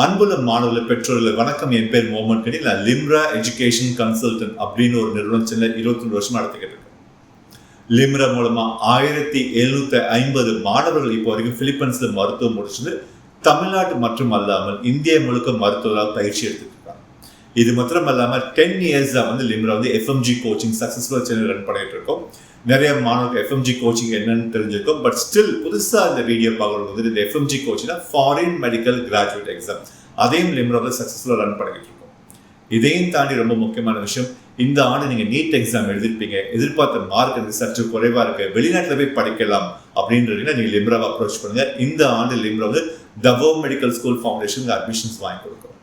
அன்புள்ள மாணவர்கள் பெற்றோர்கள் வணக்கம். என் பேர் முகமது கனி. நான் லிம்ரா எஜுகேஷன் கன்சல்டன்ட் அப்படின்னு ஒரு நிறுவனம் சென்னை 22 வருஷமா நடத்திக்கிட்டு இருக்கேன். லிம்ரா மூலமா 1750 மாணவர்கள் இப்போ வரைக்கும் பிலிப்பைன்ஸ்ல மருத்துவம் முடிச்சுட்டு தமிழ்நாட்டு மற்றும் அல்லாமல் இந்தியா முழுக்க மருத்துவராக பயிற்சி எடுத்துட்டு இருக்காங்க. இது மாத்திரம் இல்லாமல் 10 years லிம்ரா எஃப்எம்ஜி கோச்சிங் சக்சஸ்ஃபுல்லா சென்னை ரன் பண்ணிட்டு இருக்கோம். நிறைய மாணவர்கள் எஃப்எம்ஜி கோச்சிங் என்னன்னு தெரிஞ்சிருக்கும். பட் ஸ்டில் புதுசா இந்த வீடியோ பார்க்கறது இந்த எஃப்எம்ஜி கோச்சிங்னா ஃபாரின் மெடிக்கல் கிராஜுவேட் எக்ஸாம், அதையும் லிம்ராவில் சக்சஸ்ஃபுல்லா ரன் பண்ணிட்டு இருக்கோம். இதையும் தாண்டி ரொம்ப முக்கியமான விஷயம், இந்த ஆண்டு நீங்க நீட் எக்ஸாம் எழுதிருப்பீங்க, எதிர்பார்த்த மார்க் எனக்கு சற்று குறைவா இருக்கு, வெளிநாட்டில் போய் படிக்கலாம் அப்படின்றீங்கன்னா நீங்க லிம்ராவை அப்ரோச் பண்ணுங்க. இந்த ஆண்டு Limra Davao medical school foundation admissions வாங்கி கொடுக்கும்.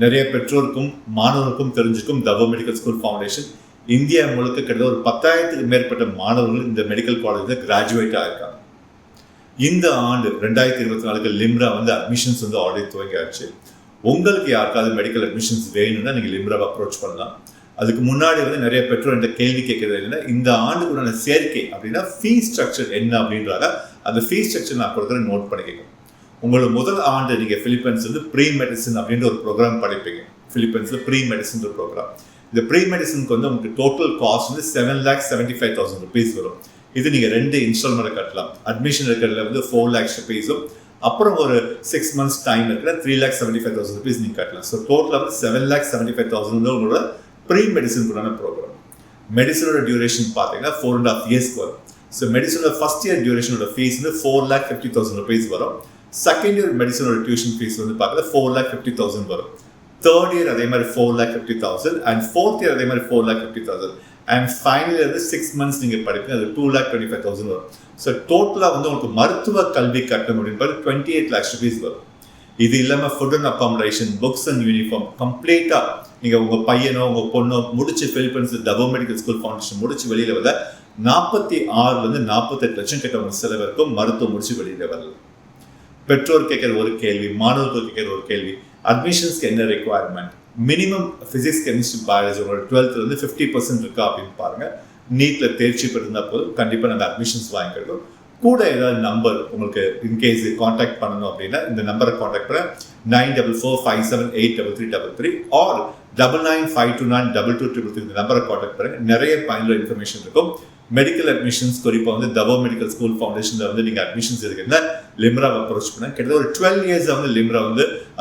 நிறைய பெற்றோருக்கும் மாணவருக்கும் தெரிஞ்சுக்கும் Davao medical school foundation India முழுக்க கிட்டத்தட்ட ஒரு 10,000க்கு மேற்பட்ட மாணவர்கள் இந்த மெடிக்கல் காலேஜில் கிராஜுவேட் ஆயிருக்காங்க. இந்த ஆண்டு 2024 லிம்ரா அட்மிஷன்ஸ் ஆல்ரெடி துவங்கியாச்சு. உங்களுக்கு யாருக்காவது மெடிக்கல் அட்மிஷன்ஸ் வேணும்னா நீங்க லிம்ராவை அப்ரோச் பண்ணலாம். அதுக்கு முன்னாடி நிறைய பெற்றோர் என்ற கேள்வி கேட்கறது இல்லைன்னா, இந்த ஆண்டுக்குண்டான சேர்க்கை அப்படின்னா ஃபீஸ் ஸ்ட்ரக்சர் என்ன அப்படின்றாங்க. அந்த ஃபீஸ் ஸ்ட்ரக்சர் நான் கொடுக்குற நோட் பண்ணிக்கணும். உங்களோட முதல் ஆண்டு நீங்க பிலிப்பைன்ஸ் ப்ரீ மெடிசன் அப்படின்ற ஒரு ப்ரோக்ராம் படிப்பீங்க. பிலிப்பைன்ஸ்ல ப்ரீ மெடிசன் ஒரு ப்ரோக்ராம். இந்த ப்ரீ மெடிசனுக்கு உங்களுக்கு டோட்டல் காஸ்ட் 7,75,000 rupees வரும். இது நீங்க 2 இன்ஸ்டால்மெண்ட் கட்டலாம். அட்மிஷன் இருக்கிறதுல 4 lakhs rupees, அப்புறம் ஒரு 6 months டைம் இருக்கிற 3,75,000 rupees நீங்க கட்டலாம். ஸோ டோட்டல் 7,75,000 உங்களோட ப்ரீ மெடிசனுக்குண்டான ப்ரோக்ராம். மெடிசனோட டியூரேஷன் பார்த்தீங்கன்னா 4.5 years வரும். ஸோ மெடிசனோட ஃபர்ஸ்ட் இயர் டியூரேஷனோட ஃபீஸ் 4,50,000 rupees வரும். செகண்ட் இயர் மெடிசனோட டியூஷன் ஃபீஸ் பார்த்தீங்கன்னா 4,50,000 வரும். தேர்ட் இயர் அதே மாதிரி 4,50,000 அண்ட் ஃபோர்த் இயர் அதே மாதிரி 4,50,000 அண்ட் ஃபைனல் இயர் 6 months நீங்க படிப்பீங்க, அது 2,25,000 வரும். ஸோ டோட்டலா உங்களுக்கு மருத்துவ கல்வி கட்டணம் அப்படின்னு 28 lakhs rupees வரும். இது இல்லாம food and accommodation, books and uniform கம்ப்ளீட்டா நீங்க உங்க பையனோ உங்க பொண்ணோ முடிச்சு பிலிப்பைன்ஸ் தவோ மெடிக்கல் ஸ்கூல் ஃபவுண்டேஷன் முடிச்சு வெளியில வர 46 48 லட்சம் கிட்ட உங்க செலவு இருக்கும். மருத்துவம் முடிச்சு வெளியில வரல. பெற்றோர் கேட்கிற ஒரு கேள்வி, மாணவர்கள் கேட்கிற ஒரு கேள்வி, அட்மிஷன்ஸ்க்கு என்ன requirement? Minimum physics, chemistry, biology உங்களோட 12th 50% இருக்கா அப்படின்னு பாருங்க. நீட்ல தேர்ச்சி பெற்றிருந்தா போதும், கண்டிப்பா நாங்கள் அட்மிஷன்ஸ் வாங்கிக்கிறோம். கூட ஏதாவது நம்பர் உங்களுக்கு இன்கேஸ் கான்டாக்ட் பண்ணணும் அப்படின்னா இந்த நம்பரை கான்டாக்ட் பண்ண 9445783333 ஆர் 9952922233 இந்த நம்பரை கான்டாக்ட் பண்ணுங்க. நிறைய பயனுள்ள இன்ஃபர்மேஷன் இருக்கும். மெடிக்கல் அட்மிஷன்ஸ் குறிப்பாக தவோ மெடிக்கல் ஸ்கூல் ஃபவுண்டேஷன்ல நீங்க அட்மிஷன்ஸ் இருக்குன்னா லிம்ராவை அப்ரோச் பண்ண. கிட்டத்தட்ட ஒரு 12 years Limra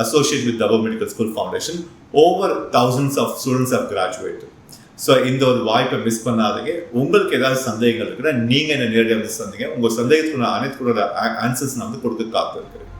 associate with Davao medical school foundation. Over thousands of students have graduated. ஸோ இந்த ஒரு வாய்ப்பை மிஸ் பண்ணாதீங்க. உங்களுக்கு ஏதாவது சந்தேகங்கள் இருக்குன்னா நீங்க என்ன நேரடியாக சந்தேகம், உங்க சந்தேகத்துக்குள்ள அனைத்து ஆன்சர்ஸ் நான் கொடுக்க காத்து இருக்கிறேன்.